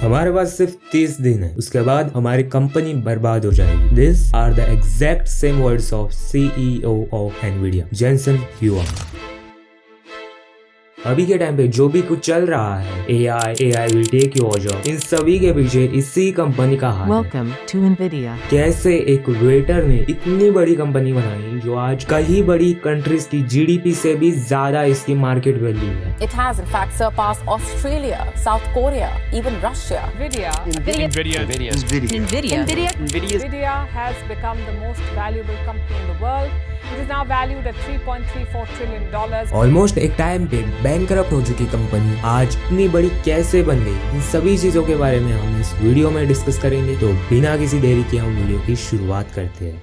हमारे पास सिर्फ 30 दिन है, उसके बाद हमारी कंपनी बर्बाद हो जाएगी। This are the exact same words of CEO of Nvidia, Jensen Huang. अभी के टाइम पे जो भी कुछ चल रहा है, AI will take your job, इन सभी के पीछे इसी कंपनी का हाथ है। Welcome to NVIDIA. कैसे एक वेटर ने इतनी बड़ी कंपनी बनाई जो आज कई बड़ी कंट्रीज की GDP से भी ज्यादा इसकी मार्केट वैल्यू है। It has in fact surpassed Australia, South Korea, even Russia. NVIDIA has become the most valuable company in the world. It is now valued at $3.34 trillion. Almost एक time पे bankrupt हो चुकी company आज इतनी बड़ी कैसे बन गई, इन सभी चीजों के बारे में हम इस वीडियो में डिस्कस करेंगे। तो बिना किसी देरी के हम वीडियो की शुरुआत करते हैं।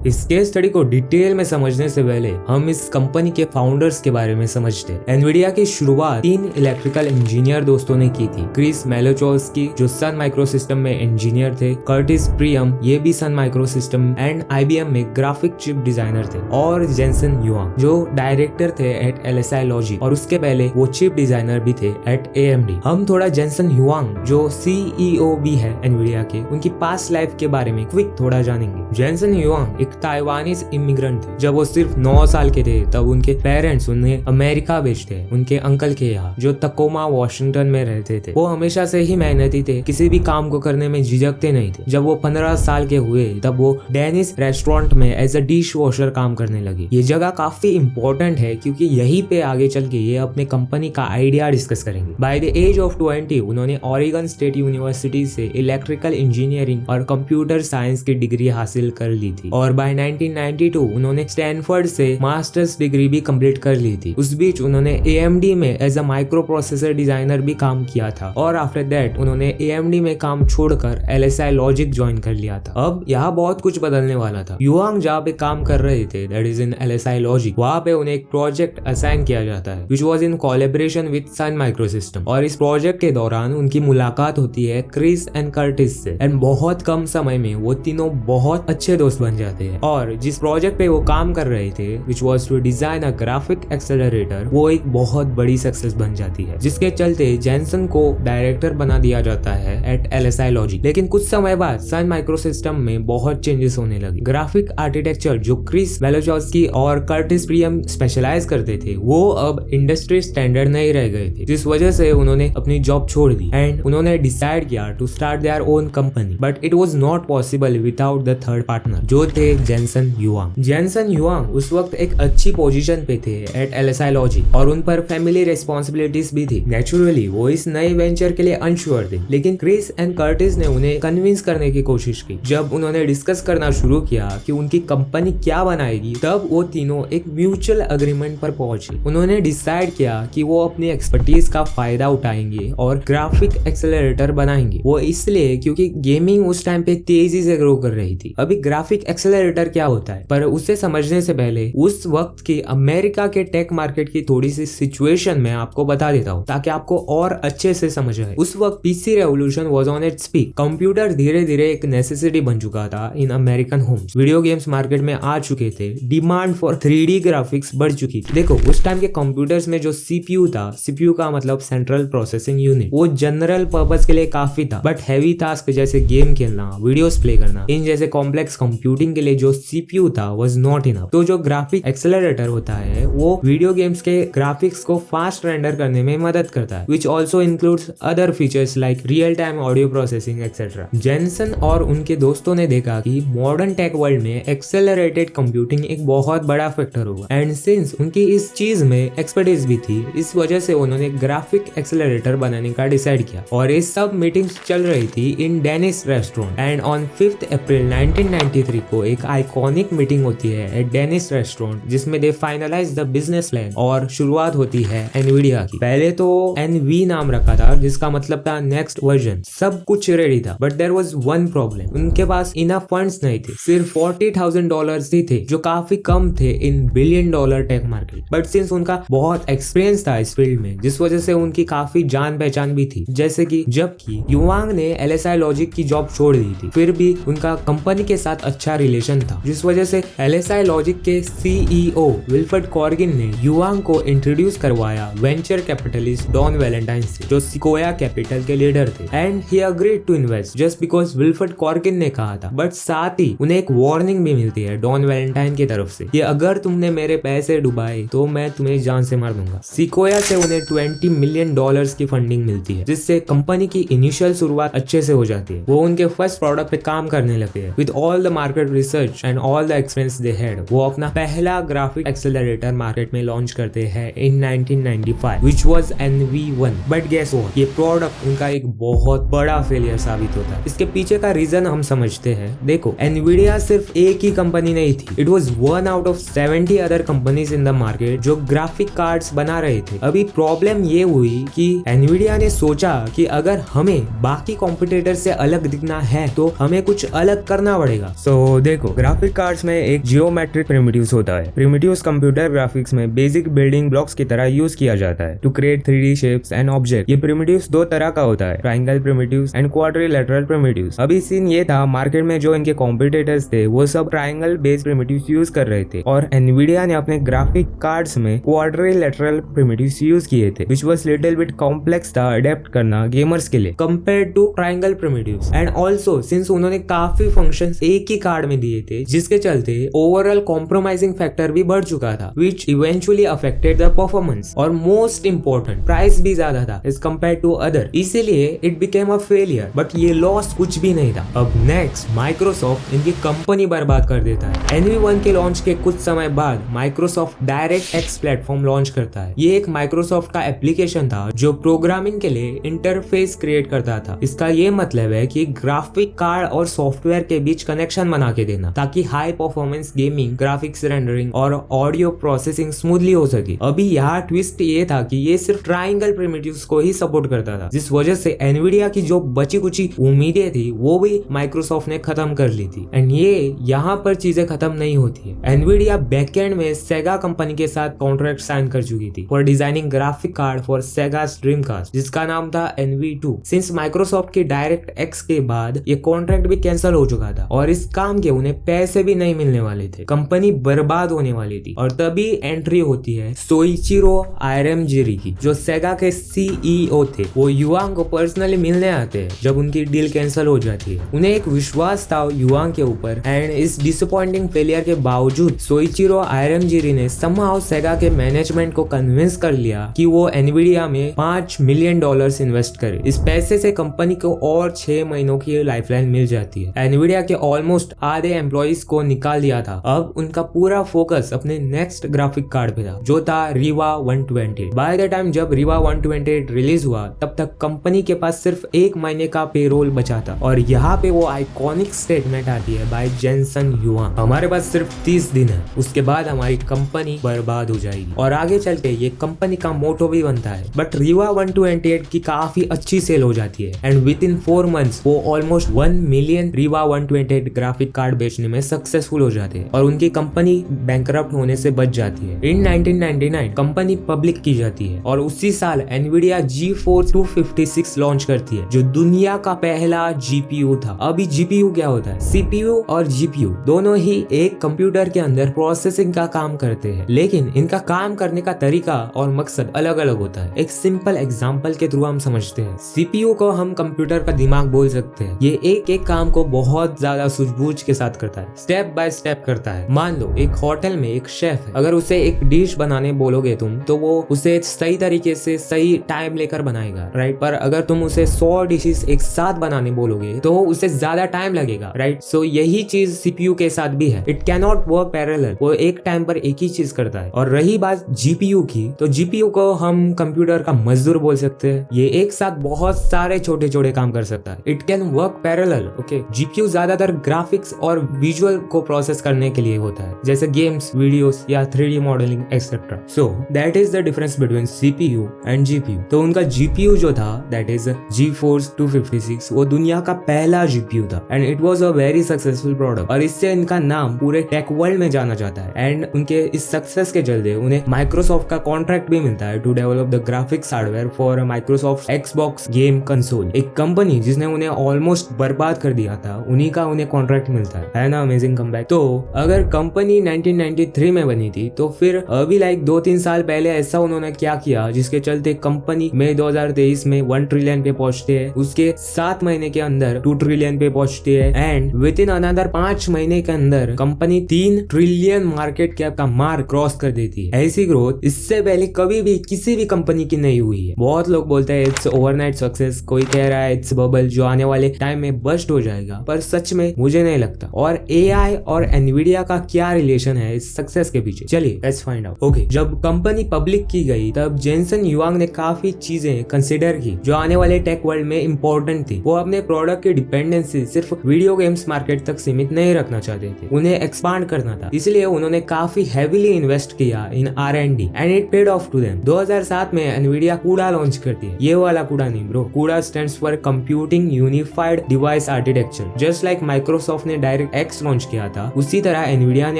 इस केस स्टडी को डिटेल में समझने से पहले हम इस कंपनी के फाउंडर्स के बारे में समझते हैं। एनवीडिया की शुरुआत 3 इलेक्ट्रिकल इंजीनियर दोस्तों ने की थी। क्रिस मेलोचोव्स्की जो सन माइक्रोसिस्टम में इंजीनियर थे, कर्टिस प्रियम ये भी सन माइक्रोसिस्टम एंड IBM में ग्राफिक चिप डिजाइनर थे, और जेनसन ह्यूआंग जो डायरेक्टर थे एट LSI लॉजिक, और उसके पहले वो चिप डिजाइनर भी थे एट AMD। हम थोड़ा जेनसन ह्यूआंग जो CEO भी है एनवीडिया के, उनकी पास्ट लाइफ के बारे में क्विक थोड़ा जानेंगे। जेनसन ह्यूआंग एक ताइवानीज इमिग्रेंट थे। जब वो सिर्फ 9 साल के थे तब उनके पेरेंट्स उन्हें अमेरिका भेजते उनके अंकल के यहाँ, जो तकोमा वॉशिंगटन में रहते थे। वो हमेशा से ही मेहनती थे, किसी भी काम को करने में झिझकते नहीं थे। जब वो 15 साल के हुए तब वो डेनिस रेस्टोरेंट में एज अ डिश वॉशर काम करने लगे। ये जगह काफी इंपॉर्टेंट है क्योंकि यहीं पे आगे चल के ये अपने कंपनी का आइडिया डिस्कस करेंगे। बाय द एज ऑफ 20 उन्होंने ओरेगन स्टेट यूनिवर्सिटी से इलेक्ट्रिकल इंजीनियरिंग और कंप्यूटर साइंस की डिग्री हासिल कर ली थी, और बाय 1992 उन्होंने स्टैनफोर्ड से मास्टर्स डिग्री भी कंप्लीट कर ली थी। उस बीच उन्होंने AMD में as a microprocessor designer भी काम किया था, और आफ्टर दैट उन्होंने AMD में काम छोड़कर LSI लॉजिक ज्वाइन कर लिया था। अब यहाँ बहुत कुछ बदलने वाला था। ह्यूआंग जहाँ पे काम कर रहे थे, that is in LSI logic, वहाँ पे उन्हें एक प्रोजेक्ट असाइन किया जाता है which was in collaboration with Sun Microsystem, और इस प्रोजेक्ट के दौरान उनकी मुलाकात होती है क्रिस एंड कर्टिस से, एंड बहुत कम समय में वो तीनों बहुत अच्छे दोस्त बन जाते हैं। और जिस प्रोजेक्ट पे वो काम कर रहे थे which was to design a graphic accelerator, वो एक बहुत बड़ी सक्सेस बन जाती है, जिसके चलते जेनसन को डायरेक्टर बना दिया जाता है एट LSI लॉजिक। लेकिन कुछ समय बाद सन माइक्रोसिस्टम में बहुत चेंजेस होने लगे। ग्राफिक आर्किटेक्चर जो क्रिस मेलोचोव्स्की और कर्टिस प्रियम स्पेशलाइज करते थे, वो अब इंडस्ट्री स्टैंडर्ड नहीं रह गए थे, जिस वजह से उन्होंने अपनी जॉब छोड़ दी एंड उन्होंने डिसाइड किया to start their own company. But it was not possible without the third partner जो थे जेनसन ह्यूआंग। जेनसन ह्यूआंग उस वक्त एक अच्छी पोजीशन पे थे एट LSI लॉजिक, और उन पर फैमिली रिस्पॉन्सिबिलिटीज भी थी। नेचुरली वो इस नए वेंचर के लिए अनश्योर थे, लेकिन क्रिस एंड कर्टिस ने उन्हें कन्विंस करने की कोशिश की। जब उन्होंने डिस्कस करना शुरू किया कि उनकी कंपनी क्या बनाएगी, तब वो तीनों एक म्यूचुअल अग्रीमेंट पर पहुंचे। उन्होंने डिसाइड किया कि वो अपनी एक्सपर्टीज का फायदा उठाएंगे और ग्राफिक एक्सेलरेटर बनाएंगे। वो इसलिए क्योंकि गेमिंग उस टाइम पे तेजी से ग्रो कर रही थी। अभी ग्राफिक एक्सेलरेटर क्या होता है, पर उसे समझने से पहले उस वक्त की अमेरिका के टेक मार्केट की थोड़ी सी सिचुएशन में आपको बता देता हूँ, ताकि आपको और अच्छे से समझ आए। उस वक्त PC revolution was on its peak. Computer धीरे धीरे एक नेसेसिटी बन चुका था in American homes. Video games market में आ चुके थे, डिमांड फॉर 3D ग्राफिक्स बढ़ चुकी थी। देखो उस टाइम के कंप्यूटर्स में जो CPU था, CPU का मतलब सेंट्रल प्रोसेसिंग यूनिट, वो जनरल पर्पस के लिए काफी था, बट हैवी टास्क जैसे गेम खेलना, वीडियोस प्ले करना, इन जैसे कॉम्प्लेक्स कंप्यूटिंग के लिए जो CPU था was not enough। तो जो ग्राफिक एक्सेलरेटर होता है वो वीडियो गेम्स के ग्राफिक्स को फास्ट रेंडर करने में मदद करता है, which also includes other features like real time audio processing etc। Jensen और उनके दोस्तों ने देखा कि मॉडर्न टेक वर्ल्ड में एक्सेलरेटेड कंप्यूटिंग एक बहुत बड़ा फैक्टर होगा, एंड सिंस उनकी इस चीज में एक्सपर्टीज भी थी, इस वजह से उन्होंने ग्राफिक एक्सेलरेटर बनाने का डिसाइड किया। और ये सब मीटिंग्स चल रही थी इन डेनिस रेस्टोरेंट, एंड ऑन 5 अप्रैल 1993 को एक आइकॉनिक मीटिंग होती है एट डेनिस रेस्टोरेंट, जिसमें दे फाइनलाइज द बिजनेस प्लान, और शुरुआत होती है एनवीडिया की। पहले तो NV नाम रखा था, जिसका मतलब था नेक्स्ट वर्जन। सब कुछ रेडी था, but there was one problem, उनके पास इनफ फंड्स नहीं थे। सिर्फ $40,000 ही थे, जो काफी कम थे इन $1 billion tech market. But since उनका बहुत एक्सपीरियंस था इस फील्ड में, जिस वजह से उनकी काफी जान पहचान भी थी। जैसे कि जबकि ह्यूआंग ने LSI लॉजिक की जॉब छोड़ दी थी, फिर भी उनका कंपनी के साथ अच्छा रिलेशन एप्लीकेशन था, जिस वजह से LSI लॉजिक के CEO विल्फ्रेड कॉर्गिन ने युआंग को इंट्रोड्यूस करवाया वेंचर कैपिटलिस्ट डॉन वैलेंटाइन से, जो सिकोया कैपिटल के लीडर थे, and he agreed to invest just because Wilfred Corrigan ने कहा था। बट साथ ही उन्हें एक वार्निंग भी मिलती है डॉन वैलेंटाइन की तरफ से कि अगर तुमने मेरे पैसे डुबाए तो मैं तुम्हें जान से मार दूंगा। सिकोया से उन्हें $20 मिलियन की फंडिंग मिलती है, जिससे कंपनी की इनिशियल शुरुआत अच्छे से हो जाती है। वो उनके फर्स्ट प्रोडक्ट पे काम करने लगे हैं। With all the market research and all the experience they had, वो अपना पहला ग्राफिक एक्सेलरेटर मार्केट में लॉन्च करते हैं in 1995 which was NV1। But guess what, ये प्रोडक्ट उनका एक बहुत बड़ा फेलियर साबित होता है। इसके पीछे का रीजन हम समझते हैं। देखो, एनवीडिया सिर्फ एक ही कंपनी नहीं थी, it was one out of 70 other companies in the market जो ग्राफिक कार्ड्स बना रहे थे। अभी प्रॉब्लम ये हुई कि एनवीडिया ने सोचा कि अगर हमें बाकी कॉम्पिटिटर से अलग दिखना है तो हमें कुछ अलग करना पड़ेगा। सो देखो, ग्राफिक कार्ड्स में एक जियोमेट्रिक प्रिमिटिव्स होता है। प्रिमिटिव्स कंप्यूटर ग्राफिक्स में बेसिक बिल्डिंग ब्लॉक्स की तरह यूज किया जाता है to create 3D shapes and object. ये प्रिमिटिव्स दो तरह का होता है, triangle primitives and quadrilateral primitives. अभी सीन ये था, मार्केट में जो इनके कॉम्पिटिटर्स थे वो सब ट्रायंगल बेस्ड प्रिमिटिव्स यूज कर रहे थे और एनवीडिया ने अपने ग्राफिक कार्ड्स में क्वाड्रिलेटरल प्रिमिटिव्स यूज किए थे, which was little bit complex था अडेप्ट करना गेमर्स के लिए compared to triangle primitives. And also since उन्होंने काफी फंक्शंस एक ही कार्ड में दिए थे, जिसके चलते ओवरऑल कॉम्प्रोमाइजिंग फैक्टर भी बढ़ चुका था, which eventually affected the performance. और मोस्ट इंपॉर्टेंट, प्राइस भी ज्यादा था एज कंपेयर्ड टू अदर, इसीलिए it became a failure. But ये लॉस कुछ भी नहीं था। अब नेक्स्ट, माइक्रोसॉफ्ट इनकी कंपनी बर्बाद कर देता है। NV1 के लॉन्च के कुछ समय बाद Microsoft direct x platform launch करता है। ये एक माइक्रोसॉफ्ट का एप्लीकेशन था जो प्रोग्रामिंग के लिए इंटरफेस क्रिएट करता था। इसका ये मतलब है कि ग्राफिक कार्ड और सॉफ्टवेयर के बीच कनेक्शन बना के देना, ताकि high performance gaming, graphics rendering और ऑडियो प्रोसेसिंग स्मूथली हो सके। अभी यहाँ ट्विस्ट ये था कि ये सिर्फ ट्रायंगल प्रिमिटिव्स को ही सपोर्ट करता था, जिस वजह से एनवीडिया की जो बची कुची उम्मीदें थी वो भी माइक्रोसॉफ्ट ने खत्म कर ली थी। एंड ये यहाँ पर चीजें खत्म नहीं होती है। एनवीडिया बैकएंड में सेगा कंपनी के साथ कॉन्ट्रैक्ट साइन कर चुकी थी for designing graphic card for Sega Dreamcast, जिसका नाम था NV2। सिंस माइक्रोसॉफ्ट के डायरेक्ट एक्स के बाद ये कॉन्ट्रैक्ट भी कैंसिल हो चुका था और इस काम के उन्हें पैसे भी नहीं मिलने वाले थे, कंपनी बर्बाद होने वाली थी। और तभी एंट्री होती है सोइचिरो आयरमजिरी की, जो सेगा के CEO थे। वो युआंग को पर्सनली मिलने आते हैं जब उनकी डील कैंसिल हो जाती है। उन्हें एक विश्वास था युआंग के ऊपर, एंड इस डिसअपॉइंटिंग फेलियर के बावजूद सोइचिरो आयरमजिरी ने समहाउ सेगा के मैनेजमेंट को कन्विंस कर लिया कि वो एनवीडिया में $5 मिलियन इन्वेस्ट करे। इस पैसे से कंपनी को और 6 महीनों की लाइफलाइन मिल जाती है। एनवीडिया के ऑलमोस्ट आधे एम्प्लॉइज को निकाल दिया था। अब उनका पूरा फोकस अपने नेक्स्ट ग्राफिक कार्ड पे था, जो था रीवा 128। बाय द टाइम जब रीवा 128 रिलीज हुआ, तब तक कंपनी के पास सिर्फ 1 महीने का पेरोल बचा था। और यहाँ पे वो आइकॉनिक स्टेटमेंट आती है बाय जेनसन युआंग, हमारे पास सिर्फ 30 दिन है, उसके बाद हमारी कंपनी बर्बाद हो जाएगी। और आगे चल के ये कंपनी का मोटो भी बनता है। बट रीवा 128 की काफी अच्छी सेल हो जाती है, एंड विद इन 4 मंथ्स वो almost 1 million Rewa 128 graphic card बेचने में सक्सेसफुल हो जाते हैं और उनकी कंपनी बैंकरप्ट होने से बच जाती है। इन 1999 कंपनी पब्लिक की जाती है और उसी साल एनवीडिया GeForce 256 लॉन्च करती है, जो दुनिया का पहला GPU था। अभी GPU क्या होता है? CPU और GPU दोनों ही एक कंप्यूटर के अंदर प्रोसेसिंग का काम करते हैं, लेकिन इनका काम करने का तरीका और मकसद अलग अलग होता है। एक सिंपल एग्जांपल के थ्रू हम समझते हैं। CPU को हम कंप्यूटर का दिमाग बोल सकते हैं। ये एक एक काम को बहुत ज्यादा सूझबूझ के साथ करता है, स्टेप बाय स्टेप करता है। मान लो एक होटल में एक शेफ है, अगर उसे एक डिश बनाने बोलोगे तुम, तो वो उसे सही तरीके से सही टाइम लेकर बनाएगा, राइट। पर अगर तुम उसे 100 डिशेस एक साथ बनाने बोलोगे तो उसे ज्यादा टाइम लगेगा, राइट। सो यही चीज CPU के साथ भी है। It can not work parallel, वो एक टाइम पर एक ही चीज करता है। और रही बात GPU की, तो GPU को हम कंप्यूटर का मजदूर बोल सकते हैं। ये एक साथ बहुत सारे छोटे छोटे काम कर सकता है। It can work parallel, okay. GPU ज्यादातर ग्राफिक्स और विजुअल को प्रोसेस करने के लिए होता है, जैसे गेम्स, वीडियोस या 3D modelling etcetera. So that is the difference between CPU and GPU। तो उनका GPU जो था, दैट इज GeForce 256, वो दुनिया का पहला GPU था and it was a very successful product. और इससे इनका नाम पूरे टेक वर्ल्ड में जाना जाता है। एंड उनके इस सक्सेस के चलते उन्हें माइक्रोसॉफ्ट का कॉन्ट्रैक्ट भी मिलता है to develop the graphics hardware for Microsoft Xbox game console. एक कंपनी जिसने उन्हें ऑलमोस्ट बर्बाद कर दिया था, उन्हीं का उन्हें कॉन्ट्रैक्ट मिलता है। है ना अमेजिंग कमबैक। तो अगर कंपनी 1993 में बनी थी तो फिर अभी लाइक 2-3 साल पहले ऐसा उन्होंने क्या किया जिसके चलते कंपनी मई 2023 में 1 ट्रिलियन पे पहुंचती है, उसके 7 महीने के अंदर 2 ट्रिलियन पे पहुंचती है एंड विद इन अनदर 5 महीने के अंदर कंपनी 3 ट्रिलियन मार्केट कैप का मार्क क्रॉस कर देती है। ऐसी ग्रोथ इससे पहले कभी भी किसी भी कंपनी की नहीं हुई है। बहुत लोग बोलते हैं इट्स ओवरनाइट सक्सेस, कोई कह रहा है इट्स बबल जो आने वाले टाइम में बस्ट हो जाएगा, पर सच में मुझे नहीं लगता। और एआई और एनवीडिया का क्या रिलेशन है इस सक्सेस के पीछे, चलिए लेट्स फाइंड आउट। ओके, जब कंपनी पब्लिक की गई तब जेनसन युआंग ने काफी चीजें कंसिडर की जो आने वाले टेक वर्ल्ड में इंपॉर्टेंट थी। वो अपने प्रोडक्ट की डिपेंडेंसी सिर्फ वीडियो गेम्स मार्केट तक सीमित नहीं रखना चाहते थे, उन्हें एक्सपांड करना था। इसलिए उन्होंने काफी हेवीली इन्वेस्ट किया in R&D and it paid off to them. 2007 में एनवीडिया कूडा लॉन्च करती है। ये वाला कूडा नहीं ब्रो, कूडा stands for computing unified device architecture. Just like Microsoft ने डायरेक्ट एक्स लॉन्च किया था, उसी तरह एनवीडिया ने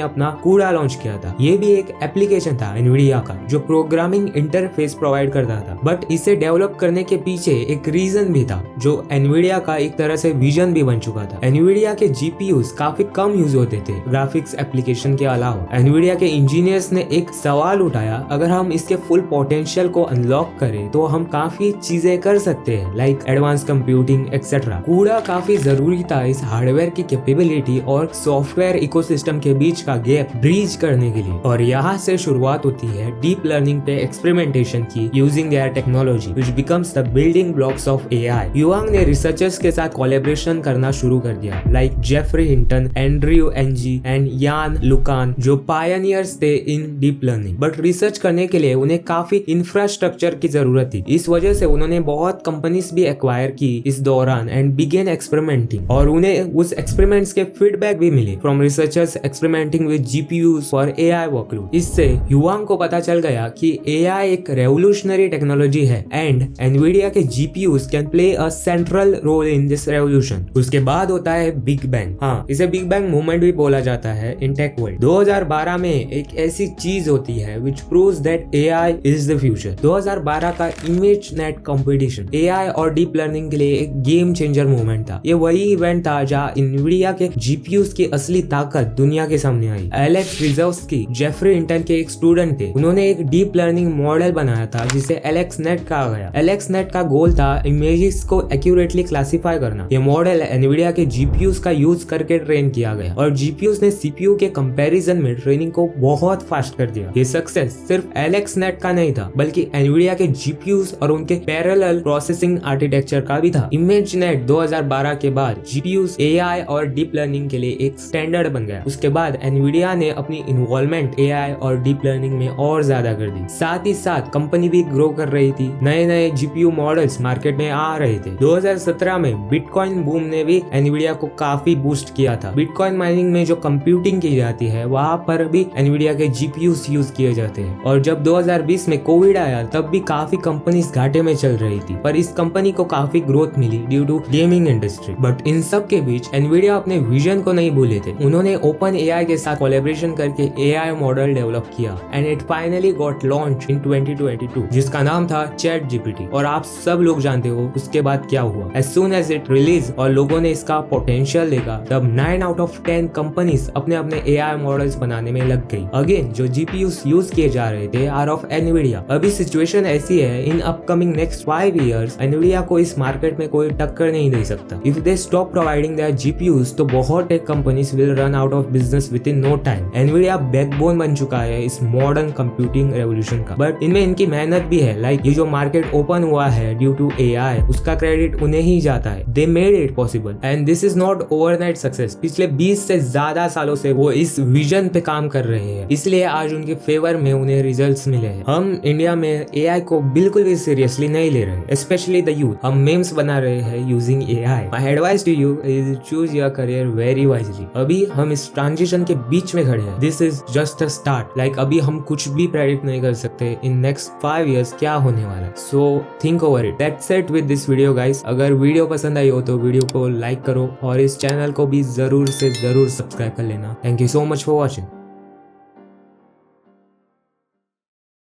अपना कूडा लॉन्च किया था। ये भी एक एप्लीकेशन था एनवीडिया का जो प्रोग्रामिंग इंटरफेस प्रोवाइड करता था, बट इसे डेवलप करने के पीछे एक रीजन भी था जो एनवीडिया का एक तरह से विजन भी बन चुका था। एनवीडिया के जीपीयूज काफी कम यूज होते थे ग्राफिक्स एप्लीकेशन के अलावा। एनवीडिया के इंजीनियर्स ने एक सवाल उठाया, अगर हम इसके फुल पोटेंशियल को अनलॉक करें तो हम काफी चीजें कर सकते हैं लाइक एडवांस कंप्यूटिंग एक्सेट्रा। कूडा काफी जरूरी था इस हार्डवेयर की कैपेबिलिटी और सॉफ्टवेयर इकोसिस्टम के बीच का गैप ब्रीच करने के लिए। और यहाँ से शुरुआत होती है डीप लर्निंग पे एक्सपेरिमेंटेशन की using their technology which becomes the building blocks of AI. Huang ने रिसर्चर्स के साथ कोलैबोरेशन करना शुरू कर दिया like Geoffrey Hinton, Andrew Ng and Yann LeCun जो पायनियर्स थे in deep learning. But research करने के लिए उन्हें काफी इंफ्रास्ट्रक्चर की जरूरत थी। इस वजह से उन्होंने बहुत कंपनीज भी एक्वायर की इस दौरान एंड बिगेन एक्सपेरिमेंटिंग, और उन्हें उस एक्सपेरिमेंट्स के फीडबैक भी मिले from researchers experimenting with GPUs for AI workload. इससे युआंग को पता चल गया कि एआई एक रेवोल्यूशनरी टेक्नोलॉजी है एंड एनवीडिया के GPUs can play a central role in this revolution. उसके बाद होता है बिग बैंग। हाँ, इसे बिग बैंग मूवमेंट भी बोला जाता है इन टेक वर्ल्ड। 2012 में एक ऐसी चीज होती है which proves that AI is the future। 2012 का इमेज नेट कंपटीशन एआई और डीप लर्निंग के लिए एक गेम चेंजर मूवमेंट था। ये वही इवेंट था जहाँ एनवीडिया के जीपीयूज की असली ताकत दुनिया के सामने आई। एलेक्स रिजोव्स्की जेफरी हिंटन के एक स्टूडेंट थे, उन्होंने एक डीप लर्निंग मॉडल बनाया था जिसे एलेक्स नेट कहा गया। एलेक्स नेट का गोल था इमेजेस को एक्यूरेटली क्लासिफाई करना। ये मॉडल एनवीडिया के जीपीयूज का यूज करके ट्रेन किया गया और जीपीयूज ने सीपीयू के कंपैरिजन में ट्रेनिंग को बहुत फास्ट कर दिया। ये सक्सेस सिर्फ एलेक्स नेट का नहीं था बल्कि एनवीडिया के जीपीयूज और उनके पैरेलल प्रोसेसिंग आर्किटेक्चर का भी था। इमेज नेट 2012 के बाद जीपीयूज एआई और डीप लर्निंग के लिए एक स्टैंडर्ड बन गया। उसके बाद एनवीडिया ने अपनी इन्वॉल्वमेंट एआई और डीप लर्निंग में और ज्यादा कर दी। साथ ही साथ कंपनी भी ग्रो कर रही थी, नए नए जीपीयू मॉडल्स मार्केट में आ रहे थे। 2017 में बिटकॉइन बूम ने भी एनवीडिया को काफी बूस्ट किया था। बिटकॉइन माइनिंग में जो कंप्यूटिंग की जाती है वहां पर भी एनवीडिया के जीपीयूज यूज किए जाते हैं। और जब 2020 में कोविड आया तब भी काफी कंपनीज घाटे में चल रही थी, पर इस कंपनी को काफी ग्रोथ मिली due to gaming industry. But इन सब के बीच एनवीडिया अपने विजन को नहीं भूले थे। उन्होंने ओपन एआई के साथ कोलैबोरेशन करके एआई मॉडल डेवलप किया and it finally got launch in 2022 जिसका नाम था चैट जीपीटी। और आप सब लोग जानते हो उसके बाद क्या हुआ। As soon as it release और लोगों ने इसका पोटेंशियल देखा तब 9 आउट ऑफ 10 कंपनीज अपने अपने एआई मॉडल्स बनाने में लग गई। अगेन जो जीपीयूज यूज किए जा रहे थे आर ऑफ एनवीडिया। अभी सिचुएशन ऐसी है, in upcoming next 5 years Nvidia को इस मार्केट में कोई टक्कर नहीं दे सकता। If they stop providing their GPUs तो बहुत tech companies will run out of business within no time. Nvidia backbone बन चुका है इस मॉडर्न कंप्यूटिंग रेवोल्यूशन का, बट इनमें इनकी मेहनत भी है। लाइक ये जो मार्केट ओपन हुआ है ड्यू टू एआई, उसका क्रेडिट उन्हें ही जाता है। They made it possible and this is not overnight success. पिछले 20 से ज्यादा सालों से वो इस विजन पे काम कर रहे हैं, इसलिए आज उनके फेवर में उन्हें रिजल्ट्स मिले हैं। हम इंडिया में एआई को बिल्कुल भी सीरियसली नहीं ले रहे, स्पेशली द यूथ। हम मेम्स बना रहे हैं using AI. My advice to you is choose your career very wisely. अभी हम इस ट्रांजिशन के बीच में खड़े हैं। This is just a start. Like अभी हम कुछ भी प्रेडिक्ट नहीं कर सकते इन नेक्स्ट 5 years क्या होने वाला है। So think over it. That's it with this video guys. अगर वीडियो पसंद आई हो तो वीडियो को लाइक करो और इस चैनल को भी जरूर से जरूर सब्सक्राइब कर लेना। Thank you so much for watching.